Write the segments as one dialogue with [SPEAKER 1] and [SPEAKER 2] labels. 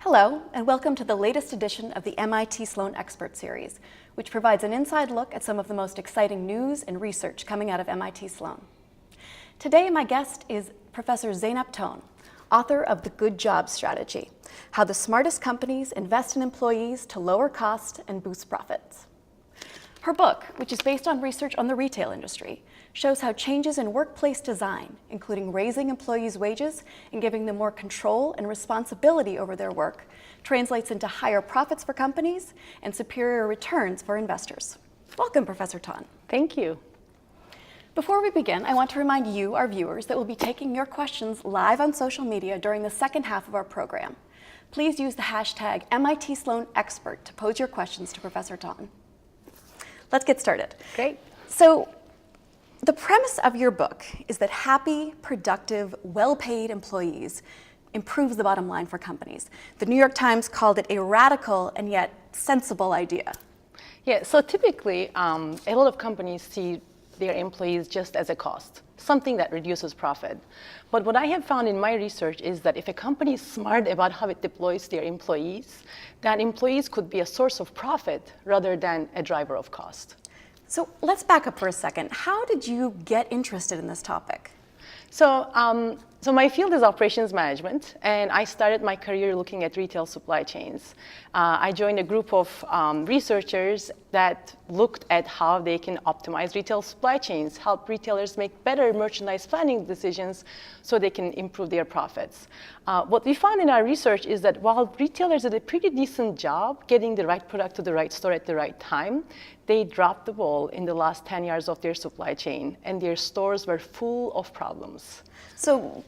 [SPEAKER 1] Hello, and welcome to the latest edition of the MIT Sloan Expert Series, which provides an inside look at some of the most exciting news and research coming out of MIT Sloan. Today, my guest is Professor Zeynep, author of The Good Jobs Strategy, How the Smartest Companies Invest in Employees to Lower Costs and Boost Profits. Her book, which is based on research on the retail industry, shows how changes in workplace design, including raising employees' wages and giving them more control and responsibility over their work, translates into higher profits for companies and superior returns for investors. Welcome, Professor Ton.
[SPEAKER 2] Thank you.
[SPEAKER 1] Before we begin, I want to remind you, our viewers, that we'll be taking your questions live on social media during the second half of our program. Please use the hashtag MITSloanExpert to pose your questions to Professor Ton. Let's get started.
[SPEAKER 2] Great.
[SPEAKER 1] So, the premise of your book is that happy, productive, well-paid employees improves the bottom line for companies. The New York Times called it a radical and yet sensible idea.
[SPEAKER 2] Yeah, so typically, a lot of companies see their employees just as a cost, something that reduces profit. But what I have found in my research is that if a company is smart about how it deploys their employees, that employees could be a source of profit rather than a driver of cost.
[SPEAKER 1] So let's back up for a second. How did you get interested in this topic?
[SPEAKER 2] So my field is operations management, and I started my career looking at retail supply chains. I joined a group of researchers that looked at how they can optimize retail supply chains, help retailers make better merchandise planning decisions so they can improve their profits. What we found in our research is that while retailers did a pretty decent job getting the right product to the right store at the right time, they dropped the ball in the last 10 years of their supply chain, and their stores were full of problems.
[SPEAKER 1] So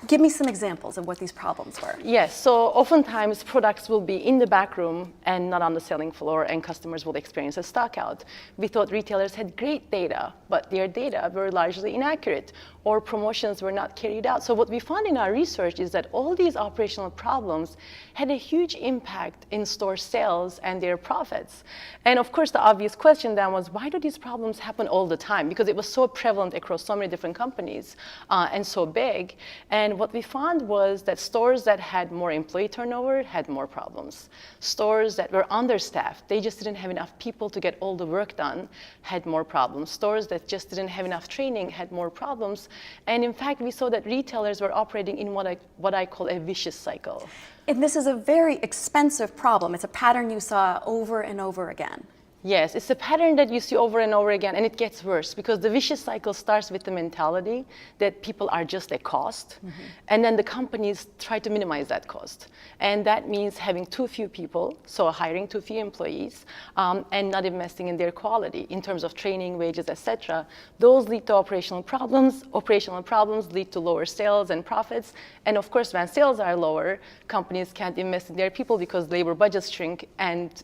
[SPEAKER 1] give me some examples of what these problems were.
[SPEAKER 2] Yes, so oftentimes products will be in the back room and not on the selling floor, and customers will experience a stock out. We thought retailers had great data, but their data were largely inaccurate, or promotions were not carried out. So what we found in our research is that all these operational problems had a huge impact in store sales and their profits. And of course, the obvious question then was, why do these problems happen all the time? Because it was so prevalent across so many different companies and so big. And what we found was that stores that had more employee turnover had more problems. Stores that were understaffed, they just didn't have enough people to get all the work done, had more problems. Stores that just didn't have enough training had more problems. And in fact, we saw that retailers were operating in what I call a vicious cycle.
[SPEAKER 1] And this is a very expensive problem. It's a pattern you saw over and over again.
[SPEAKER 2] Yes, it's a pattern that you see over and over again, and it gets worse because the vicious cycle starts with the mentality that people are just a cost, and then the companies try to minimize that cost. And that means having too few people, so hiring too few employees, and not investing in their quality in terms of training, wages, etc. Those lead to operational problems. Operational problems lead to lower sales and profits. And of course, when sales are lower, companies can't invest in their people because labor budgets shrink, and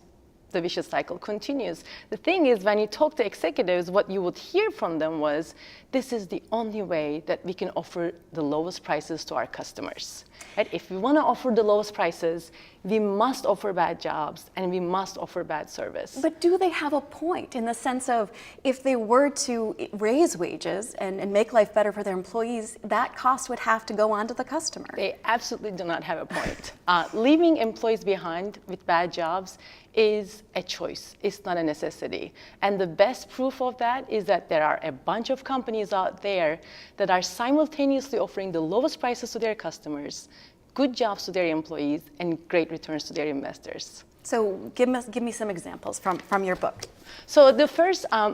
[SPEAKER 2] the vicious cycle continues. The thing is, when you talk to executives, what you would hear from them was, this is the only way that we can offer the lowest prices to our customers. Right? If we want to offer the lowest prices, we must offer bad jobs and we must offer bad service.
[SPEAKER 1] But do they have a point in the sense of if they were to raise wages and make life better for their employees, that cost would have to go on to the customer?
[SPEAKER 2] They absolutely do not have a point. Leaving employees behind with bad jobs is a choice. It's not a necessity. And the best proof of that is that there are a bunch of companies out there that are simultaneously offering the lowest prices to their customers, good jobs to their employees, and great returns to their investors.
[SPEAKER 1] So give me some examples from your book.
[SPEAKER 2] So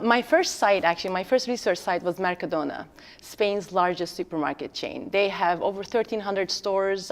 [SPEAKER 2] my first research site was Mercadona, Spain's largest supermarket chain. They have over 1,300 stores,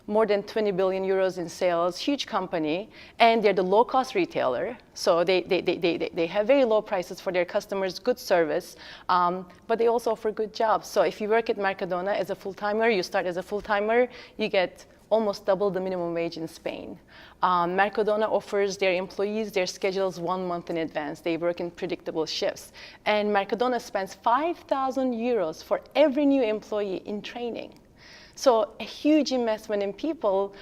[SPEAKER 2] more than 20 billion euros in sales, huge company, and they're the low-cost retailer. So they have very low prices for their customers, good service, but they also offer good jobs. So if you work at Mercadona as a full-timer, you start as a full-timer, you get almost double the minimum wage in Spain. Mercadona offers their employees their schedules 1 month in advance. They work in predictable shifts. And Mercadona spends 5,000 euros for every new employee in training. So a huge investment in people.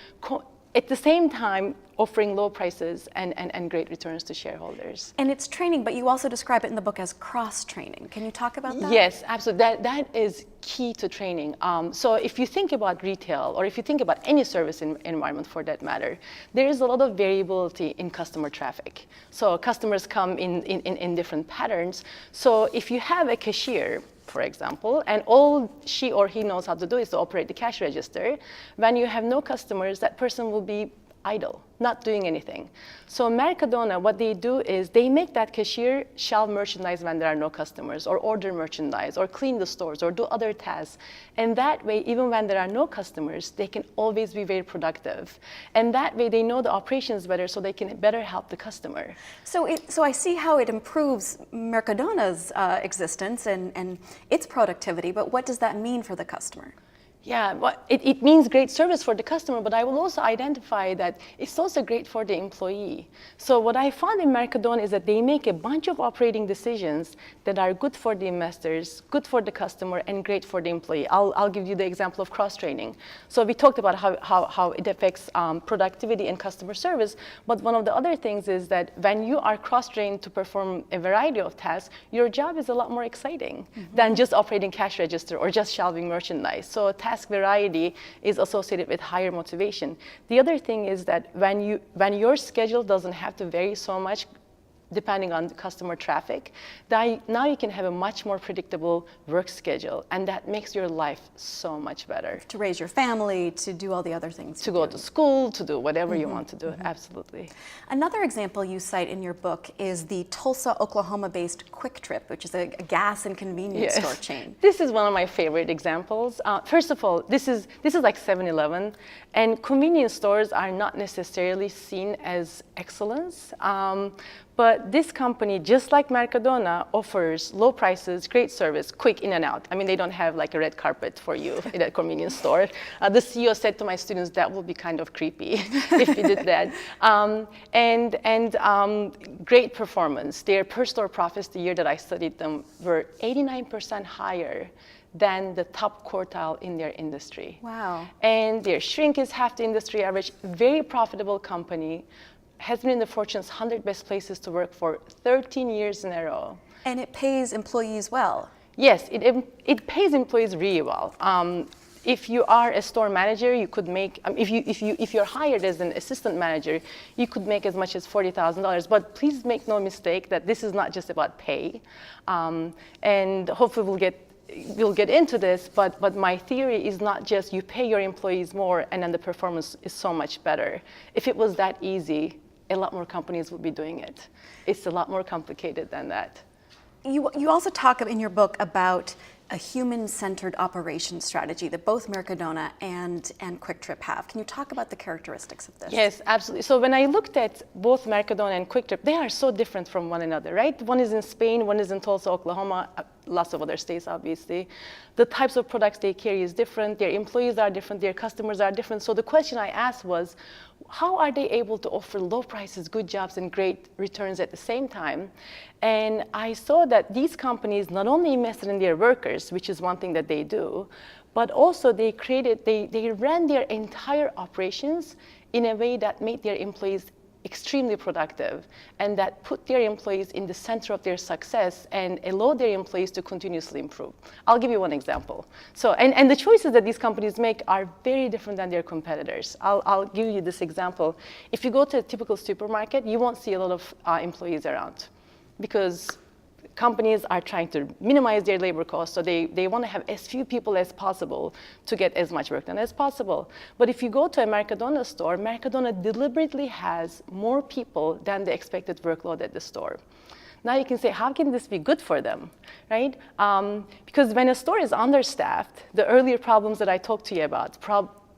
[SPEAKER 2] At the same time, offering low prices and great returns to shareholders.
[SPEAKER 1] And it's training, but you also describe it in the book as cross-training. Can you talk about that?
[SPEAKER 2] Yes, absolutely. That is key to training. So if you think about retail, or if you think about any service environment for that matter, there is a lot of variability in customer traffic. So customers come in different patterns. So if you have a cashier, for example, and all she or he knows how to do is to operate the cash register, when you have no customers, that person will be idle, not doing anything. So Mercadona, what they do is they make that cashier shelf merchandise when there are no customers, or order merchandise, or clean the stores, or do other tasks. And that way, even when there are no customers, they can always be very productive. And that way, they know the operations better, so they can better help the customer.
[SPEAKER 1] So I see how it improves Mercadona's existence and its productivity, but what does that mean for the customer?
[SPEAKER 2] Yeah, well, it means great service for the customer, but I will also identify that it's also great for the employee. So what I found in Mercadona is that they make a bunch of operating decisions that are good for the investors, good for the customer, and great for the employee. I'll give you the example of cross-training. So we talked about how it affects productivity and customer service, but one of the other things is that when you are cross-trained to perform a variety of tasks, your job is a lot more exciting than just operating cash register or just shelving merchandise. So task variety is associated with higher motivation. The other thing is that when your schedule doesn't have to vary so much depending on customer traffic, now you can have a much more predictable work schedule, and that makes your life so much better.
[SPEAKER 1] To raise your family, to do all the other things.
[SPEAKER 2] To go to school, to do whatever you want to do, absolutely.
[SPEAKER 1] Another example you cite in your book is the Tulsa, Oklahoma-based Quick Trip, which is a gas and convenience store chain.
[SPEAKER 2] This is one of my favorite examples. First of all, this is like 7-Eleven, and convenience stores are not necessarily seen as excellence. But this company, just like Mercadona, offers low prices, great service, quick in and out. I mean, they don't have like a red carpet for you in a convenience store. The CEO said to my students, that would be kind of creepy if you did that. Great performance. Their per store profits the year that I studied them were 89% higher than the top quartile in their industry.
[SPEAKER 1] Wow.
[SPEAKER 2] And their shrink is half the industry average. Very profitable company. Has been in the Fortune's 100 best places to work for 13 years in a row.
[SPEAKER 1] And it pays employees well.
[SPEAKER 2] Yes, it pays employees really well. If you are a store manager, you could make, if you're hired as an assistant manager, you could make as much as $40,000. But please make no mistake that this is not just about pay. And hopefully we'll get into this, but my theory is not just you pay your employees more and then the performance is so much better. If it was that easy, a lot more companies would be doing it. It's a lot more complicated than that.
[SPEAKER 1] You also talk in your book about a human-centered operation strategy that both Mercadona and Quick Trip have. Can you talk about the characteristics of this?
[SPEAKER 2] Yes, absolutely. So when I looked at both Mercadona and Quick Trip, they are so different from one another, right? One is in Spain, one is in Tulsa, Oklahoma, lots of other states, obviously. The types of products they carry is different, their employees are different, their customers are different. So the question I asked was, how are they able to offer low prices, good jobs, and great returns at the same time? And I saw that these companies not only invested in their workers, which is one thing that they do, but also they ran their entire operations in a way that made their employees extremely productive, and that put their employees in the center of their success and allowed their employees to continuously improve. I'll give you one example. So, and the choices that these companies make are very different than their competitors. I'll give you this example. If you go to a typical supermarket, you won't see a lot of employees around because companies are trying to minimize their labor costs, so they want to have as few people as possible to get as much work done as possible. But if you go to a Mercadona store, Mercadona deliberately has more people than the expected workload at the store. Now you can say, how can this be good for them, right? Because when a store is understaffed, the earlier problems that I talked to you about,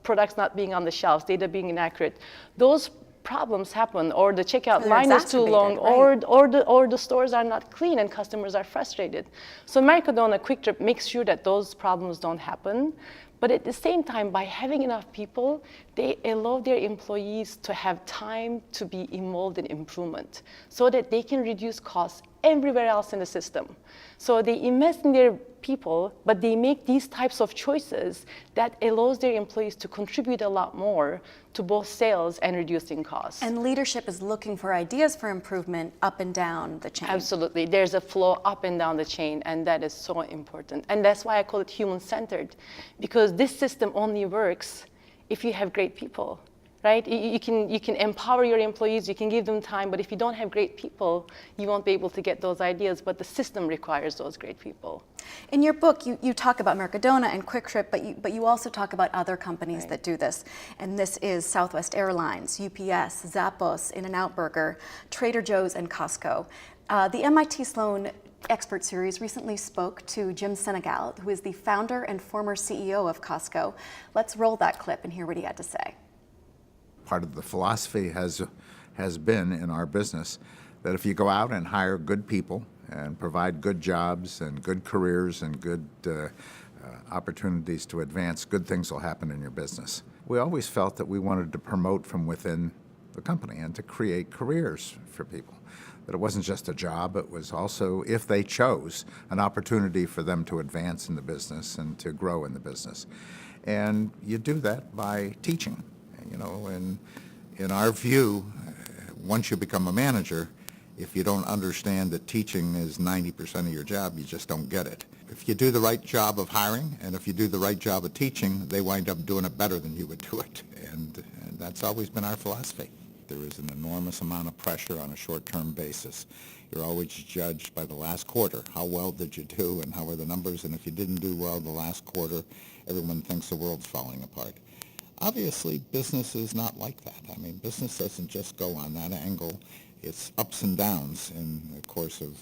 [SPEAKER 2] products not being on the shelves, data being inaccurate, those problems happen, or the checkout line is too long,
[SPEAKER 1] right?
[SPEAKER 2] or the stores are not clean and customers are frustrated. So Mercadona Quick Trip makes sure that those problems don't happen, But at the same time, by having enough people, they allow their employees to have time to be involved in improvement so that they can reduce costs everywhere else in the system. So they invest in their people, but they make these types of choices that allows their employees to contribute a lot more to both sales and reducing costs.
[SPEAKER 1] And leadership is looking for ideas for improvement up and down the chain.
[SPEAKER 2] Absolutely. There's a flow up and down the chain, and that is so important. And that's why I call it human-centered, because this system only works if you have great people, right? You can empower your employees, you can give them time, but if you don't have great people, you won't be able to get those ideas, but the system requires those great people.
[SPEAKER 1] In your book, you talk about Mercadona and Quick Trip, but you also talk about other companies that do this. And this is Southwest Airlines, UPS, Zappos, In-N-Out Burger, Trader Joe's, and Costco. The MIT Sloan Expert Series recently spoke to Jim Senegal, who is the founder and former CEO of Costco. Let's roll that clip and hear what he had to say.
[SPEAKER 3] Part of the philosophy has been in our business that if you go out and hire good people and provide good jobs and good careers and good opportunities to advance, good things will happen in your business. We always felt that we wanted to promote from within the company and to create careers for people. That it wasn't just a job, it was also, if they chose, an opportunity for them to advance in the business and to grow in the business. And you do that by teaching. You know, and in our view, once you become a manager, if you don't understand that teaching is 90% of your job, you just don't get it. If you do the right job of hiring, and if you do the right job of teaching, they wind up doing it better than you would do it. And that's always been our philosophy. There is an enormous amount of pressure on a short-term basis. You're always judged by the last quarter. How well did you do, and how are the numbers? And if you didn't do well the last quarter, everyone thinks the world's falling apart. Obviously, business is not like that. I mean, business doesn't just go on that angle. It's ups and downs in the course of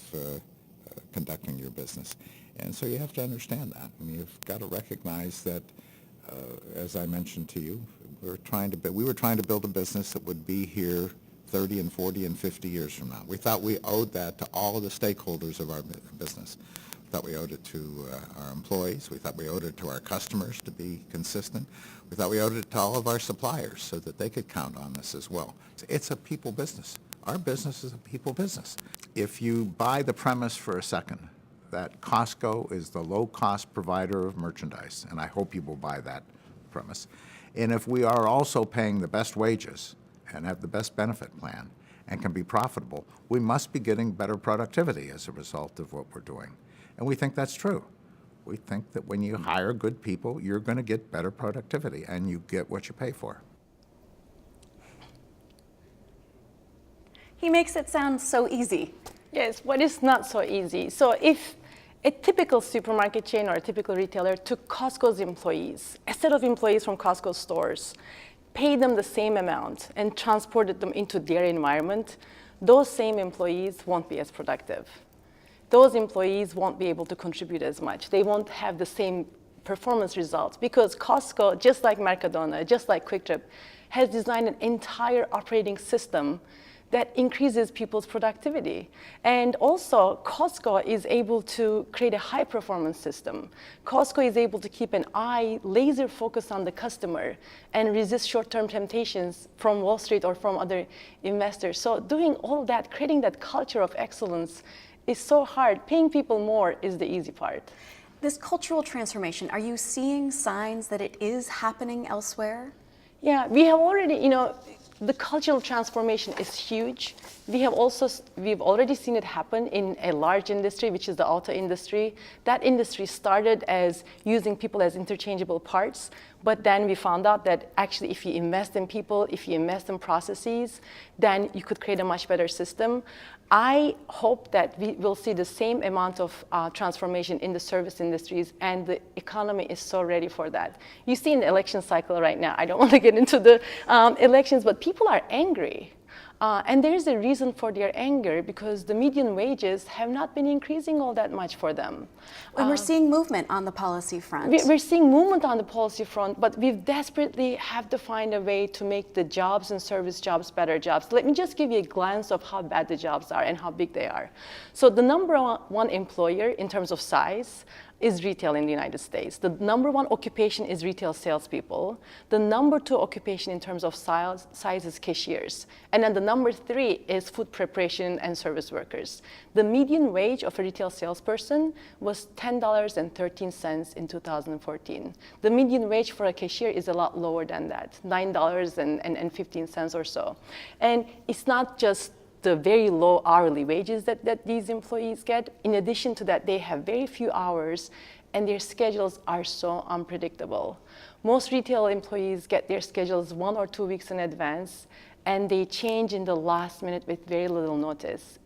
[SPEAKER 3] conducting your business. And so you have to understand that. And you've got to recognize that, as I mentioned to you, we were trying to build a business that would be here 30 and 40 and 50 years from now. We thought we owed that to all of the stakeholders of our business. We thought we owed it to our employees. We thought we owed it to our customers to be consistent. We thought we owed it to all of our suppliers so that they could count on us as well. It's a people business. Our business is a people business. If you buy the premise for a second that Costco is the low-cost provider of merchandise, and I hope you will buy that premise, and if we are also paying the best wages and have the best benefit plan and can be profitable, we must be getting better productivity as a result of what we're doing. And we think that's true. We think that when you hire good people, you're going to get better productivity and you get what you pay for.
[SPEAKER 1] He makes it sound so easy.
[SPEAKER 2] Yes, but it's not so easy. So if a typical supermarket chain or a typical retailer took Costco's employees, a set of employees from Costco stores, paid them the same amount and transported them into their environment, those same employees won't be as productive. Those employees won't be able to contribute as much. They won't have the same performance results because Costco, just like Mercadona, just like Quick Trip, has designed an entire operating system that increases people's productivity. And also, Costco is able to create a high-performance system. Costco is able to keep an eye laser focused on the customer and resist short-term temptations from Wall Street or from other investors. So doing all that, creating that culture of excellence is so hard. Paying people more is the easy part.
[SPEAKER 1] This cultural transformation, are you seeing signs that it is happening elsewhere?
[SPEAKER 2] Yeah, we have already, the cultural transformation is huge. We've already seen it happen in a large industry, which is the auto industry. That industry started as using people as interchangeable parts, but then we found out that actually if you invest in people, if you invest in processes, then you could create a much better system. I hope that we will see the same amount of transformation in the service industries, and the economy is so ready for that. You see in the election cycle right now, I don't want to get into the elections, but people are angry. And there is a reason for their anger because the median wages have not been increasing all that much for them.
[SPEAKER 1] And we're seeing movement on the policy front.
[SPEAKER 2] We're seeing movement on the policy front, but we desperately have to find a way to make the jobs and service jobs better jobs. Let me just give you a glance of how bad the jobs are and how big they are. So the number one employer in terms of size is retail in the United States. The number one occupation is retail salespeople. The number two occupation in terms of size is cashiers. And then the number three is food preparation and service workers. The median wage of a retail salesperson was $10.13 in 2014. The median wage for a cashier is a lot lower than that, $9.15 or so. And it's not just the very low hourly wages that these employees get. In addition to that, they have very few hours and their schedules are so unpredictable. Most retail employees get their schedules 1 or 2 weeks in advance and they change in the last minute with very little notice.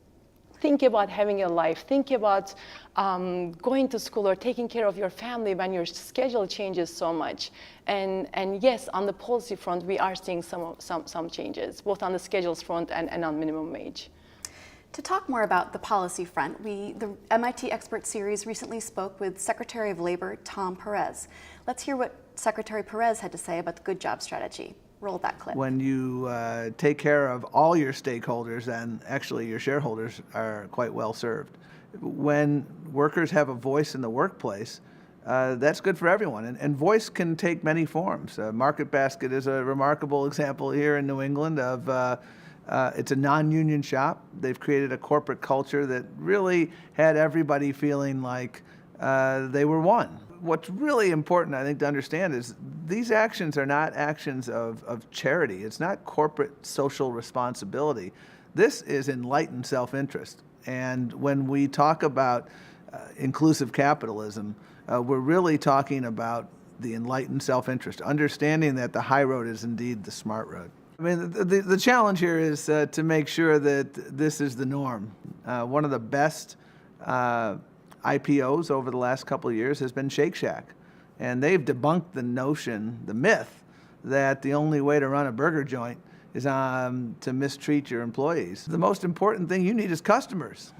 [SPEAKER 2] Think about having a life. Think about going to school or taking care of your family when your schedule changes so much. And yes, on the policy front, we are seeing some changes, both on the schedules front and on minimum wage.
[SPEAKER 1] To talk more about the policy front, the MIT Expert Series recently spoke with Secretary of Labor Tom Perez. Let's hear what Secretary Perez had to say about the Good Job Strategy. Roll that clip.
[SPEAKER 4] When you take care of all your stakeholders, and actually your shareholders are quite well served. When workers have a voice in the workplace, that's good for everyone. And voice can take many forms. Market Basket is a remarkable example here in New England of it's a non-union shop. They've created a corporate culture that really had everybody feeling like they were one. What's really important, I think, to understand is these actions are not actions of charity. It's not corporate social responsibility. This is enlightened self-interest. And when we talk about inclusive capitalism, we're really talking about the enlightened self-interest, understanding that the high road is indeed the smart road. I mean, the challenge here is to make sure that this is the norm. One of the best IPOs over the last couple of years has been Shake Shack. And they've debunked the notion, the myth, that the only way to run a burger joint is to mistreat your employees. The most important thing you need is customers.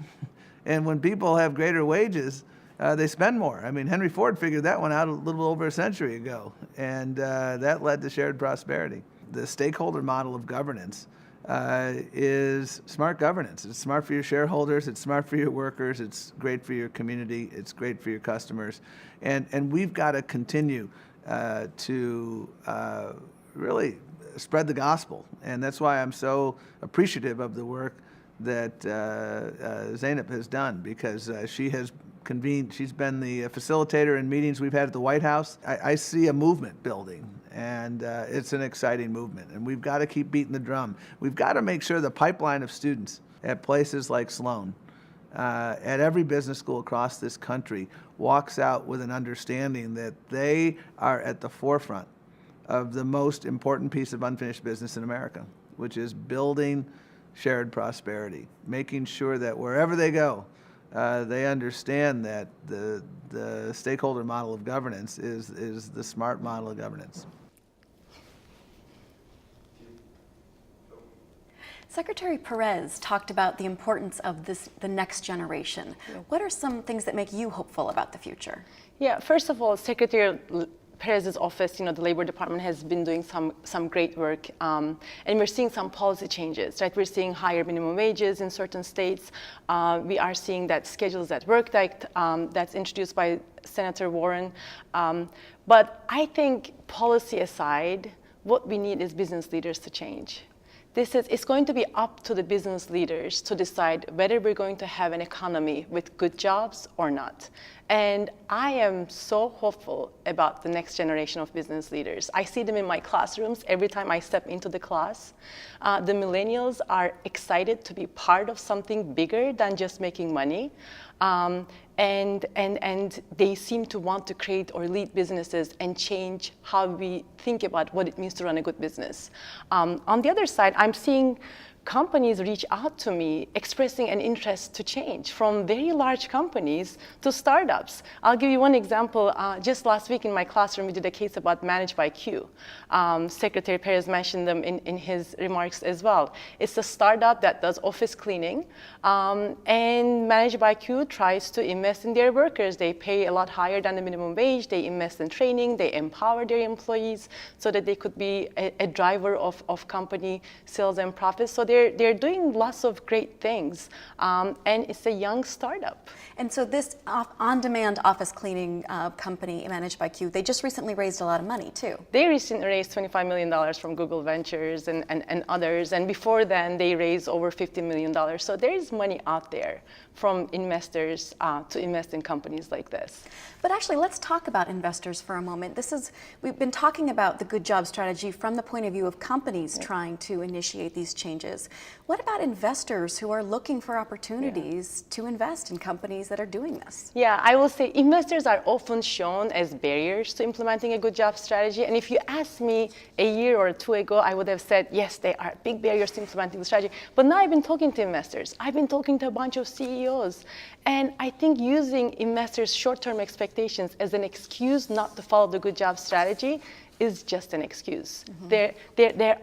[SPEAKER 4] And when people have greater wages, they spend more. I mean, Henry Ford figured that one out a little over a century ago. And that led to shared prosperity. The stakeholder model of governance is smart governance. It's smart for your shareholders, it's smart for your workers, it's great for your community, it's great for your customers. And we've got to continue to really spread the gospel. And that's why I'm so appreciative of the work that Zeynep has done, because she has convened, she's been the facilitator in meetings we've had at the White House. I see a movement building. And it's an exciting movement. And we've got to keep beating the drum. We've got to make sure the pipeline of students at places like Sloan, at every business school across this country, walks out with an understanding that they are at the forefront of the most important piece of unfinished business in America, which is building shared prosperity, making sure that wherever they go, they understand that the stakeholder model of governance is the smart model of governance.
[SPEAKER 1] Secretary Perez talked about the importance of the next generation. What are some things that make you hopeful about the future?
[SPEAKER 2] Yeah, first of all, Secretary Perez's office, the Labor Department has been doing some great work, and we're seeing some policy changes, right? We're seeing higher minimum wages in certain states. We are seeing that Schedules at Work that's introduced by Senator Warren. But I think policy aside, what we need is business leaders to change. It's going to be up to the business leaders to decide whether we're going to have an economy with good jobs or not. And I am so hopeful about the next generation of business leaders. I see them in my classrooms every time I step into the class. The millennials are excited to be part of something bigger than just making money. And they seem to want to create or lead businesses and change how we think about what it means to run a good business. On the other side, I'm seeing companies reach out to me expressing an interest to change, from very large companies to startups. I'll give you one example. Just last week in my classroom, we did a case about Managed by Q. Secretary Perez mentioned them in his remarks as well. It's a startup that does office cleaning, and Managed by Q tries to invest in their workers. They pay a lot higher than the minimum wage. They invest in training. They empower their employees so that they could be a driver of company sales and profits. So they're doing lots of great things, and it's a young startup.
[SPEAKER 1] And so this on-demand office cleaning company managed by Q, they just recently raised a lot of money too.
[SPEAKER 2] They recently raised $25 million from Google Ventures and others, and before then they raised over $50 million. So there is money out there from investors to invest in companies like this.
[SPEAKER 1] But actually, let's talk about investors for a moment. We've been talking about the good job strategy from the point of view of companies trying to initiate these changes. What about investors who are looking for opportunities to invest in companies that are doing this?
[SPEAKER 2] Yeah, I will say investors are often shown as barriers to implementing a good job strategy. And if you asked me a year or two ago, I would have said, yes, they are big barriers to implementing the strategy. But now I've been talking to investors. I've been talking to a bunch of CEOs. And I think using investors' short-term expectations as an excuse not to follow the good job strategy is just an excuse. There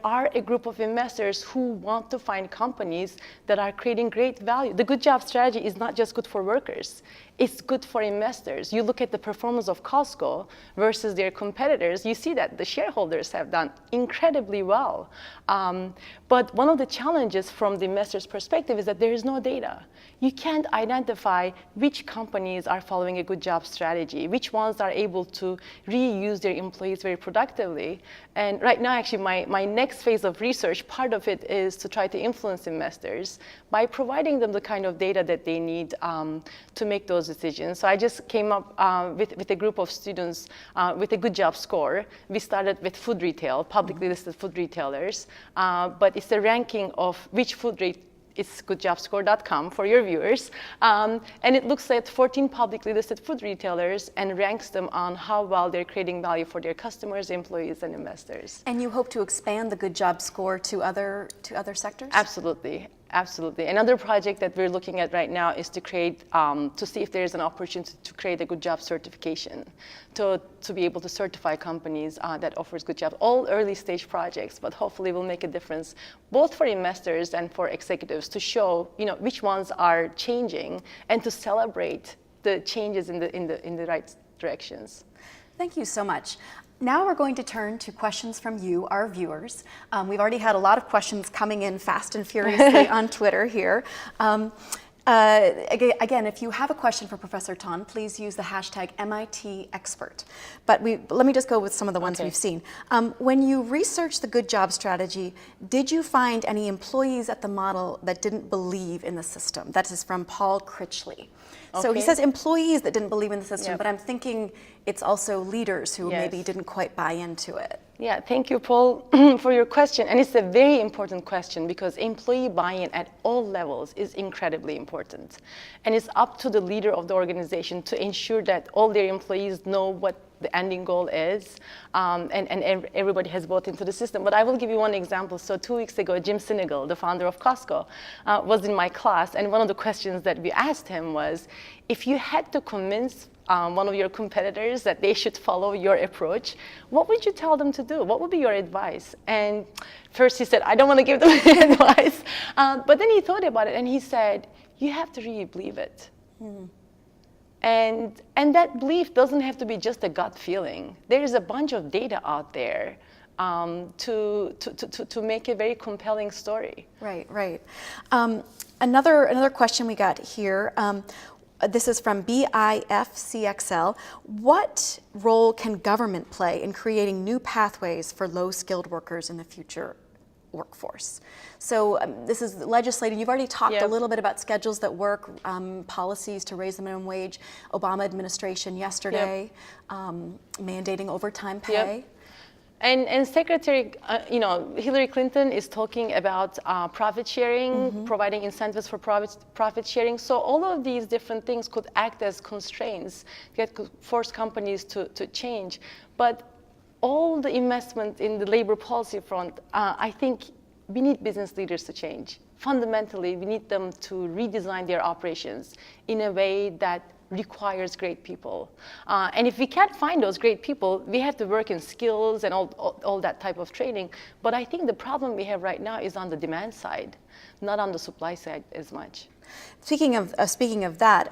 [SPEAKER 2] are a group of investors who want to find companies that are creating great value. The good job strategy is not just good for workers. It's good for investors. You look at the performance of Costco versus their competitors, you see that the shareholders have done incredibly well. But one of the challenges from the investor's perspective is that there is no data. You can't identify which companies are following a good job strategy, which ones are able to reuse their employees very productively. And right now, actually, my next phase of research, part of it is to try to influence investors by providing them the kind of data that they need to make those decisions. So I just came up with a group of students with a good job score. We started with food retail, publicly listed food retailers, but it's a ranking of which food retail. It's goodjobscore.com for your viewers. And it looks at 14 publicly listed food retailers and ranks them on how well they're creating value for their customers, employees, and investors.
[SPEAKER 1] And you hope to expand the good job score to other sectors?
[SPEAKER 2] Absolutely. Absolutely. Another project that we're looking at right now is to create, to see if there's an opportunity to create a good job certification, to be able to certify companies that offers good jobs. All early stage projects, but hopefully will make a difference both for investors and for executives to show, which ones are changing and to celebrate the changes in the right directions.
[SPEAKER 1] Thank you so much. Now we're going to turn to questions from you, our viewers. We've already had a lot of questions coming in fast and furiously on Twitter here. Again, if you have a question for Professor Tan, please use the hashtag #MITExpert. But let me just go with some of the ones we've seen. When you researched the good job strategy, did you find any employees at the model that didn't believe in the system? That is from Paul Critchley. So he says employees that didn't believe in the system, but I'm thinking it's also leaders who maybe didn't quite buy into it.
[SPEAKER 2] Yeah, thank you, Paul, for your question. And it's a very important question because employee buy-in at all levels is incredibly important. And it's up to the leader of the organization to ensure that all their employees know what the ending goal is, and everybody has bought into the system. But I will give you one example. So 2 weeks ago, Jim Sinegal, the founder of Costco, was in my class, and one of the questions that we asked him was, if you had to convince one of your competitors that they should follow your approach, what would you tell them to do? What would be your advice? And first he said, I don't want to give them advice. But then he thought about it and he said, you have to really believe it. And that belief doesn't have to be just a gut feeling. There is a bunch of data out there to make a very compelling story.
[SPEAKER 1] Right. Another question we got here. This is from BIFCXL. What role can government play in creating new pathways for low-skilled workers in the future workforce? So this is legislating. You've already talked a little bit about schedules that work, policies to raise the minimum wage, Obama administration yesterday, mandating overtime pay.
[SPEAKER 2] And Secretary, Hillary Clinton is talking about profit sharing, providing incentives for profit sharing. So all of these different things could act as constraints that could force companies to change. But all the investment in the labor policy front, I think we need business leaders to change. Fundamentally, we need them to redesign their operations in a way that requires great people. And if we can't find those great people, we have to work in skills and all that type of training. But I think the problem we have right now is on the demand side, not on the supply side as much.
[SPEAKER 1] Speaking of that,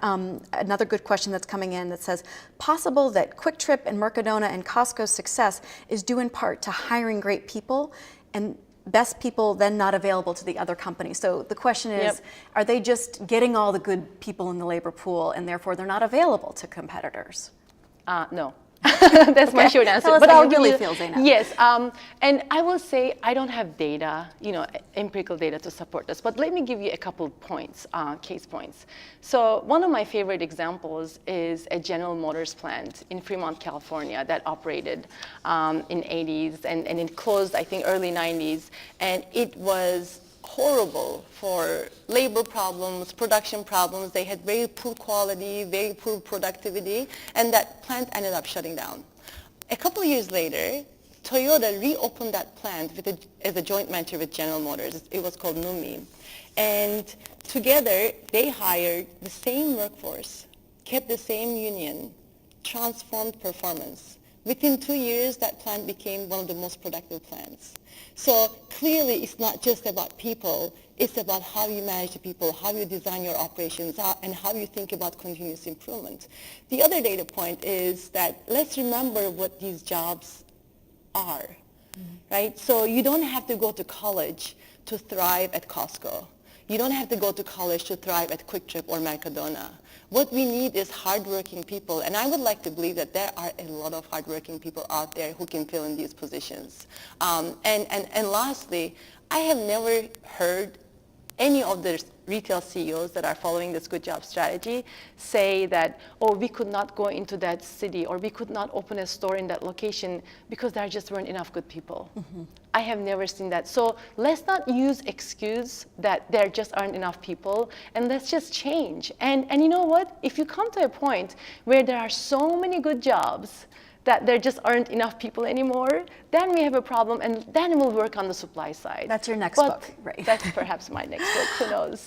[SPEAKER 1] another good question that's coming in that says, possible that Quick Trip and Mercadona and Costco's success is due in part to hiring great people, and best people then not available to the other companies. So the question is,
[SPEAKER 2] Yep.
[SPEAKER 1] are they just getting all the good people in the labor pool and therefore they're not available to competitors?
[SPEAKER 2] No. That's my short answer.
[SPEAKER 1] Tell us
[SPEAKER 2] but
[SPEAKER 1] how
[SPEAKER 2] I'll
[SPEAKER 1] you
[SPEAKER 2] give
[SPEAKER 1] really
[SPEAKER 2] you,
[SPEAKER 1] feel, Zeynep.
[SPEAKER 2] Yes, and I will say I don't have data, empirical data to support this. But let me give you a couple points, case points. So one of my favorite examples is a General Motors plant in Fremont, California, that operated in 80s and it closed, I think, early 90s, and it was horrible for labor problems, production problems. They had very poor quality, very poor productivity, and that plant ended up shutting down. A couple of years later, Toyota reopened that plant as a joint venture with General Motors. It was called NUMMI. And together, they hired the same workforce, kept the same union, transformed performance. Within 2 years, that plant became one of the most productive plants. So clearly, it's not just about people. It's about how you manage the people, how you design your operations, and how you think about continuous improvement. The other data point is that let's remember what these jobs are, right? So you don't have to go to college to thrive at Costco. You don't have to go to college to thrive at Quick Trip or Mercadona. What we need is hardworking people, and I would like to believe that there are a lot of hardworking people out there who can fill in these positions. And lastly, I have never heard any of the retail CEOs that are following this good job strategy say that, oh, we could not go into that city or we could not open a store in that location because there just weren't enough good people. Mm-hmm. I have never seen that. So let's not use excuse that there just aren't enough people, and let's just change. And you know what? If you come to a point where there are so many good jobs that there just aren't enough people anymore, then we have a problem, and then we'll work on the supply side.
[SPEAKER 1] That's your next book, right?
[SPEAKER 2] That's perhaps my next book, who knows?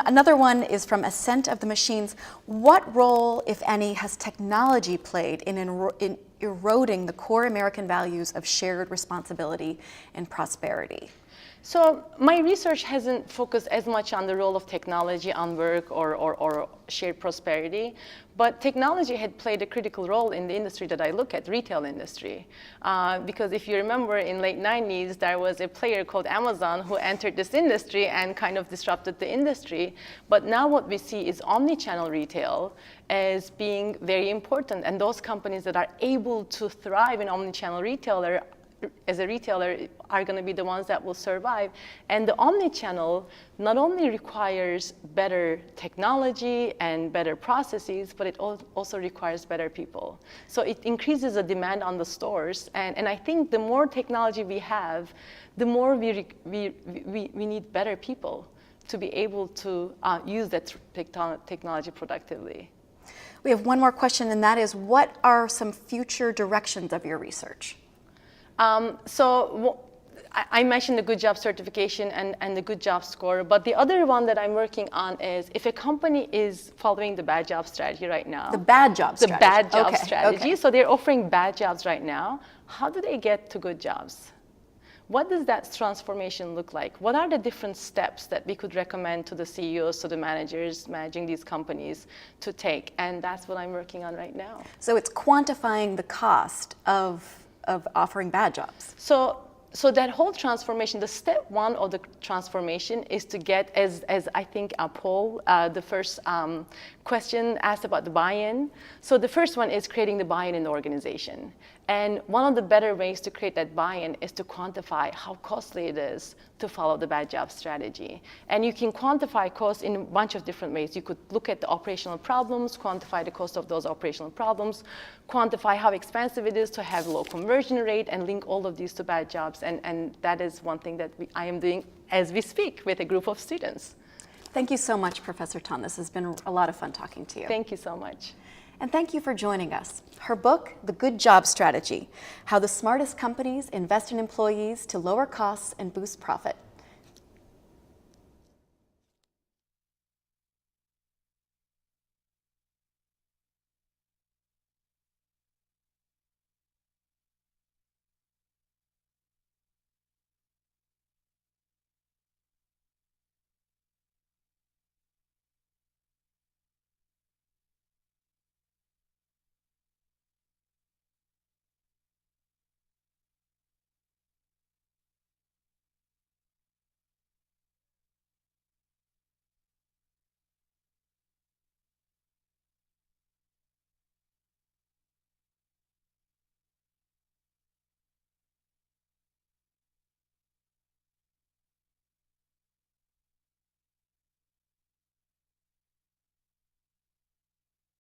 [SPEAKER 1] Another one is from Ascent of the Machines. What role, if any, has technology played in eroding the core American values of shared responsibility and prosperity?
[SPEAKER 2] So my research hasn't focused as much on the role of technology on work or shared prosperity, but technology had played a critical role in the industry that I look at, retail industry. Because if you remember, in late 90s, there was a player called Amazon who entered this industry and kind of disrupted the industry. But now what we see is omni-channel retail as being very important, and those companies that are able to thrive in omni-channel retailer as a retailer are going to be the ones that will survive. And the omni-channel not only requires better technology and better processes, but it also requires better people. So it increases the demand on the stores. And I think the more technology we have, the more we need better people to be able to use that technology productively.
[SPEAKER 1] We have one more question, and that is, what are some future directions of your research?
[SPEAKER 2] I mentioned the Good Job certification and the Good Job score, but the other one that I'm working on is if a company is following the bad job strategy right now.
[SPEAKER 1] The bad job strategy.
[SPEAKER 2] The bad job
[SPEAKER 1] Okay,
[SPEAKER 2] strategy.
[SPEAKER 1] okay.
[SPEAKER 2] So they're offering bad jobs right now. How do they get to good jobs? What does that transformation look like? What are the different steps that we could recommend to the CEOs, to the managers managing these companies to take? And that's what I'm working on right now.
[SPEAKER 1] So it's quantifying the cost of offering bad jobs.
[SPEAKER 2] So that whole transformation, the step one of the transformation is to get, as I think Paul, the first question asked about the buy-in. So the first one is creating the buy-in in the organization. And one of the better ways to create that buy-in is to quantify how costly it is to follow the bad job strategy. And you can quantify cost in a bunch of different ways. You could look at the operational problems, quantify the cost of those operational problems, quantify how expensive it is to have low conversion rate, and link all of these to bad jobs. And that is one thing that I am doing as we speak with a group of students.
[SPEAKER 1] Thank you so much, Professor Tan. This has been a lot of fun talking to you.
[SPEAKER 2] Thank you so much.
[SPEAKER 1] And thank you for joining us. Her book, The Good Job Strategy: How the Smartest Companies Invest in Employees to Lower Costs and Boost Profit.